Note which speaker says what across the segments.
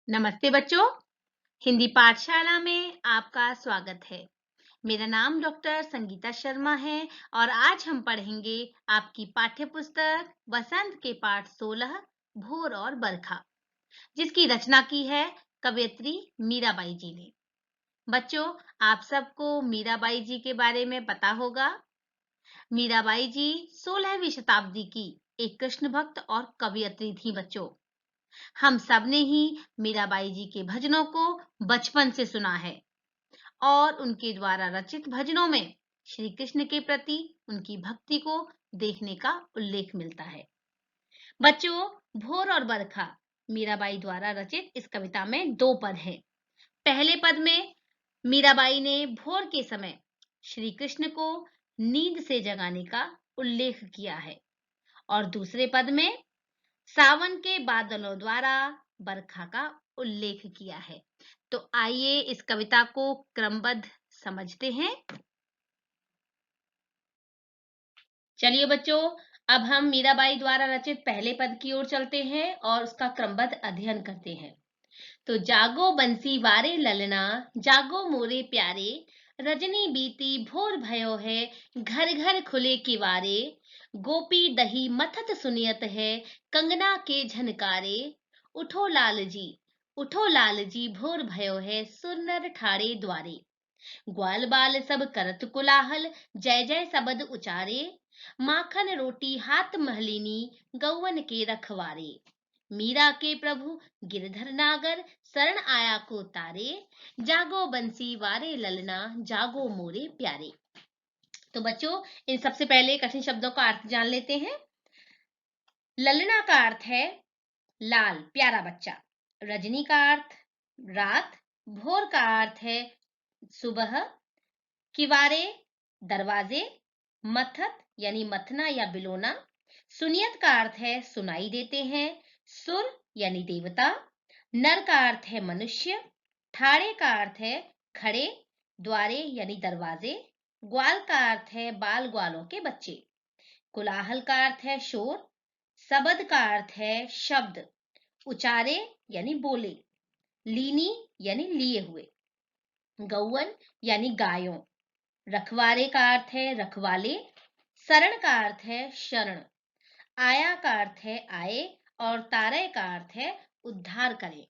Speaker 1: नमस्ते बच्चों, हिंदी पाठशाला में आपका स्वागत है। मेरा नाम डॉक्टर संगीता शर्मा है और आज हम पढ़ेंगे आपकी पाठ्य पुस्तक वसंत के पाठ 16 भोर और बरखा, जिसकी रचना की है कवयित्री मीराबाई जी ने। बच्चों, आप सबको मीराबाई जी के बारे में पता होगा। मीराबाई जी 16वीं शताब्दी की एक कृष्ण भक्त और कवयित्री थी। बच्चों, हम सब ने ही मीराबाई जी के भजनों को बचपन से सुना है और उनके द्वारा रचित भजनों में श्री कृष्ण के प्रति उनकी भक्ति को देखने का उल्लेख मिलता है। बच्चों, भोर और बरखा मीराबाई द्वारा रचित इस कविता में दो पद हैं। पहले पद में मीराबाई ने भोर के समय श्री कृष्ण को नींद से जगाने का उल्लेख किया है और दूसरे पद में सावन के बादलों द्वारा बरखा का उल्लेख किया है। तो आइए इस कविता को क्रमबद्ध समझते हैं। चलिए बच्चों, अब हम मीराबाई द्वारा रचित पहले पद की ओर चलते हैं और उसका क्रमबद्ध अध्ययन करते हैं। तो जागो बंसी वारे ललना, जागो मोरे प्यारे, रजनी बीती भोर भयो है, घर घर खुले किवारे, गोपी दही मथत सुनियत है, कंगना के झनकारे, उठो लाल जी, उठो लाल जी, भोर भयो है, सुरनर ठाड़े द्वारे, ग्वाल बाल सब करत कोलाहल, जय जय सबद उचारे, माखन रोटी हाथ महलिनी, गौवन के रखवारे, मीरा के प्रभु गिरधर नागर, शरण आया को तारे, जागो बंसी वारे ललना, जागो मोरे प्यारे। तो बच्चों, इन सबसे पहले कठिन शब्दों का अर्थ जान लेते हैं। ललना का अर्थ है लाल प्यारा बच्चा, रजनी का अर्थ रात, भोर का अर्थ है सुबह, किवारे दरवाजे, मथत यानी मथना या बिलोना, सुनियत का अर्थ है सुनाई देते हैं, सुर यानी देवता, नर का अर्थ है मनुष्य, ठाड़े का अर्थ है खड़े, द्वारे यानी दरवाजे, ग्वाल का अर्थ है बाल ग्वालों के बच्चे, कोलाहल का अर्थ है शोर, सबद का अर्थ है शब्द, उचारे यानी बोले, लीनी यानी लिए हुए, गौवन यानी गायों, रखवारे का अर्थ है रखवाले, शरण का अर्थ है शरण, आया का अर्थ है आए और तारे का अर्थ है उद्धार करें।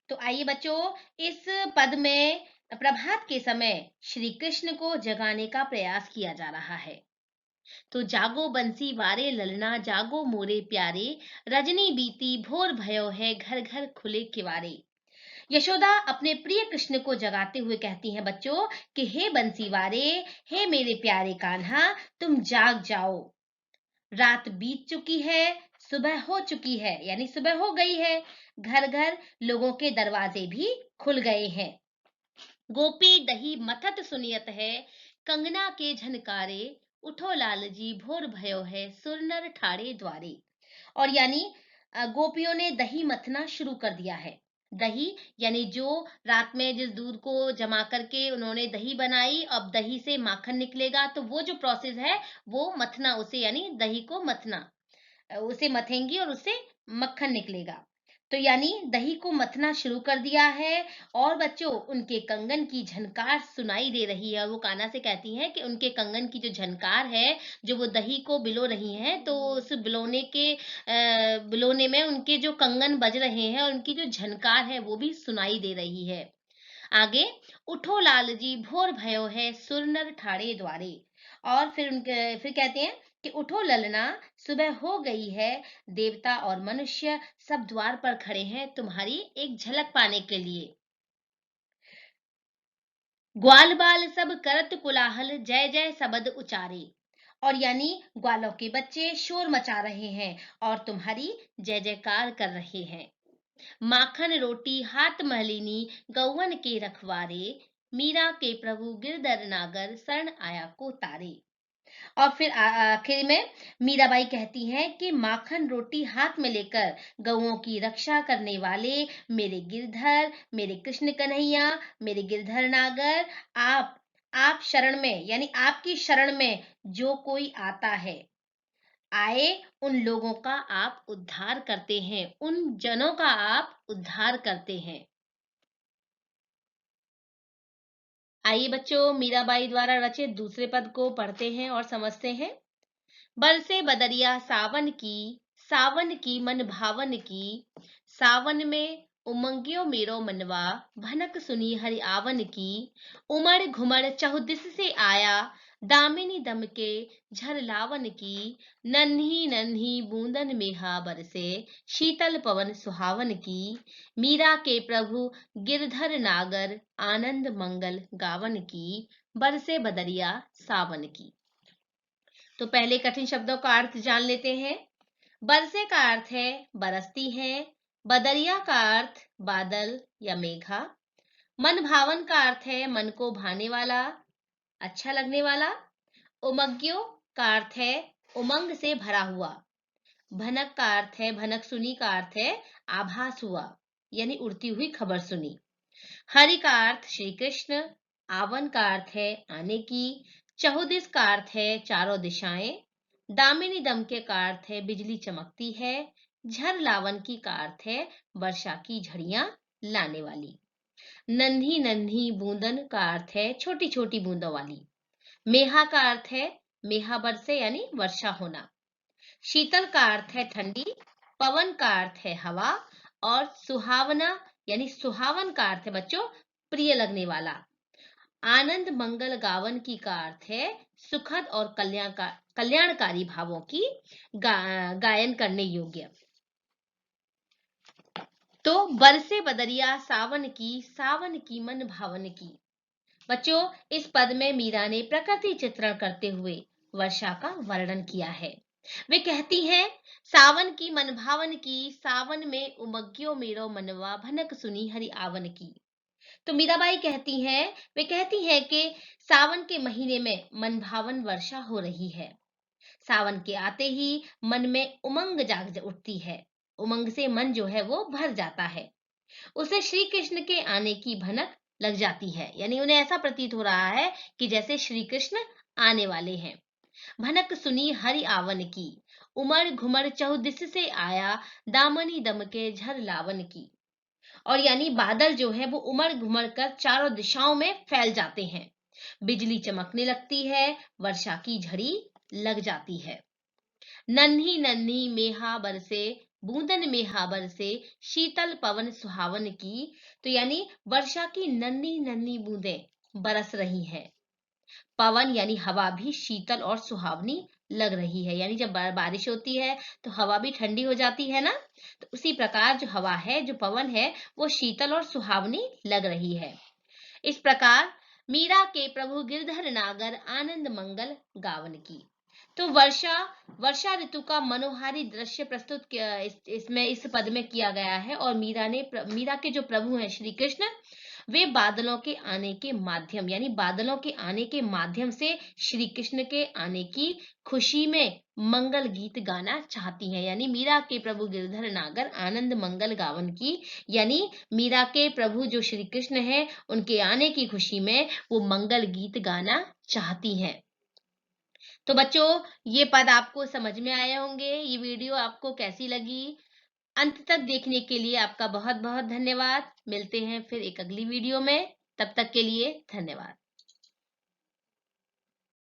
Speaker 1: तो आइए बच्चों, इस पद में प्रभात के समय श्री कृष्ण को जगाने का प्रयास किया जा रहा है। तो जागो बंसी वारे ललना, जागो मोरे प्यारे, रजनी बीती भोर भयो है, घर घर खुले किवारे। यशोदा अपने प्रिय कृष्ण को जगाते हुए कहती हैं बच्चों कि हे बंसीवारे, हे मेरे प्यारे कान्हा, तुम जाग जाओ, रात बीत चुकी है, सुबह हो चुकी है यानी सुबह हो गई है, घर घर लोगों के दरवाजे भी खुल गए हैं, गोपी दही मथत सुनियत है, कंगना के झनकारे, उठो लाल जी भोर भयो है, सुरनर ठाड़े द्वारे। और यानी गोपियों ने दही मथना शुरू कर दिया है। दही यानी जो रात में जिस दूध को जमा करके उन्होंने दही बनाई, अब दही से माखन निकलेगा, तो वो जो प्रोसेस है वो मथना, उसे यानी दही को मथना, उसे मथेंगी और उससे मक्खन निकलेगा। तो यानी दही को मथना शुरू कर दिया है और बच्चों उनके कंगन की झनकार सुनाई दे रही है। वो कान्हा से कहती हैं कि उनके कंगन की जो झनकार है, जो वो दही को बिलो रही हैं, तो उस बिलोने के बिलोने में उनके जो कंगन बज रहे हैं और उनकी जो झनकार है वो भी सुनाई दे रही है। आगे, उठो लाल जी भोर भयो है, सुरनर ठाड़े द्वारे। और फिर कहते हैं कि उठो ललना, सुबह हो गई है, देवता और मनुष्य सब द्वार पर खड़े हैं तुम्हारी एक झलक पाने के लिए, ग्वाल बाल सब करत कोलाहल, जय जय सबद उचारे। और यानी ग्वालों के बच्चे शोर मचा रहे हैं और तुम्हारी जय जयकार कर रहे हैं, माखन रोटी हाथ महलिनी, गौवन के रखवारे, मीरा के प्रभु गिरधर नागर, शरण आया को तारे। और फिर आखिर में मीराबाई कहती हैं कि माखन रोटी हाथ में लेकर गौओं की रक्षा करने वाले मेरे गिरधर, मेरे कृष्ण कन्हैया, मेरे गिरधर नागर, आप शरण में यानी आपकी शरण में जो कोई आता है, आए उन लोगों का आप उद्धार करते हैं, उन जनों का आप उद्धार करते हैं। आइए बच्चों, मीराबाई द्वारा रचित दूसरे पद को पढ़ते हैं और समझते हैं। बरसे बदरिया सावन की मन भावन की, सावन में उमंगियो मेरो मनवा, भनक सुनी हरि आवन की, उमड़ घुमड़ चहुदिस से आया, दामिनी दम के झर लावन की, नन्ही नन्ही बूंदन मेहा बरसे, शीतल पवन सुहावन की, मीरा के प्रभु गिरधर नागर, आनंद मंगल गावन की, बरसे बदरिया सावन की। तो पहले कठिन शब्दों का अर्थ जान लेते हैं। बरसे का अर्थ है बरसती है, बदरिया का अर्थ बादल या मेघा, मन भावन का अर्थ है मन को भाने वाला, अच्छा लगने वाला, उमग्यो का अर्थ है उमंग से भरा हुआ, भनक का अर्थ है भनक सुनी का अर्थ है आभास हुआ यानी उड़ती हुई खबर सुनी, हरि का अर्थ श्री कृष्ण, आवन का अर्थ है आने की, चहुदिस का अर्थ है चारों दिशाएं, दामिनी दमके का अर्थ है बिजली चमकती है, झर लावन की का अर्थ है वर्षा की झड़ियां लाने वाली, नन्ही नन्ही बूंदन का अर्थ है छोटी छोटी बूंदों वाली, मेहा का अर्थ है मेहा बरसे यानी वर्षा होना, शीतल का अर्थ है ठंडी, पवन का अर्थ है हवा और सुहावना यानी सुहावन का अर्थ है बच्चों प्रिय लगने वाला, आनंद मंगल गावन की का अर्थ है सुखद और कल्याणकारी भावों की गायन करने योग्य। तो बरसे बदरिया सावन की मन भावन की। बच्चों, इस पद में मीरा ने प्रकृति चित्रण करते हुए वर्षा का वर्णन किया है। वे कहती हैं, सावन की मन भावन की, सावन में उमग्यो मेरो मनवा, भनक सुनी हरि आवन की। तो मीराबाई कहती हैं, वे कहती हैं कि सावन के महीने में मन भावन वर्षा हो रही है। सावन के आते ही मन में उमंग जाग उठती है, उमंग से मन जो है वो भर जाता है, उसे श्री कृष्ण के आने की भनक लग जाती है, यानी उन्हें ऐसा प्रतीत हो रहा है कि जैसे श्री कृष्ण आने वाले हैं। भनक सुनी हरि आवन की, उमड़ घुमड़ चहुदिस से आया, दामनी दम के झर लावन की। और यानी बादल जो है वो उमड़ घुमड़ कर चारों दिशाओं में फैल जाते हैं, बिजली चमकने लगती है, वर्षा की झड़ी लग जाती है, नन्ही नन्ही मेहा बरसे, बूंदन मेहा बरसे, शीतल पवन सुहावन की। तो यानी वर्षा की नन्ही नन्ही बूंदें बरस रही हैं, पवन यानी हवा भी शीतल और सुहावनी लग रही है, यानी जब बारिश होती है तो हवा भी ठंडी हो जाती है ना, तो उसी प्रकार जो हवा है, जो पवन है, वो शीतल और सुहावनी लग रही है। इस प्रकार मीरा के प्रभु गिरधर नागर, आनंद मंगल गावन की। तो वर्षा ऋतु का मनोहारी दृश्य प्रस्तुत इसमें इस पद में किया गया है, और मीरा के जो प्रभु हैं श्री कृष्ण, वे बादलों के आने के माध्यम यानी बादलों के आने के माध्यम से श्री कृष्ण के आने की खुशी में मंगल गीत गाना चाहती हैं, यानी मीरा के प्रभु गिरधर नागर आनंद मंगल गावन की, यानी मीरा के प्रभु जो श्री कृष्ण हैं, उनके आने की खुशी में वो मंगल गीत गाना चाहती हैं। तो बच्चों, ये पद आपको समझ में आए होंगे। ये वीडियो आपको कैसी लगी? अंत तक देखने के लिए आपका बहुत बहुत धन्यवाद। मिलते हैं फिर एक अगली वीडियो में। तब तक के लिए धन्यवाद।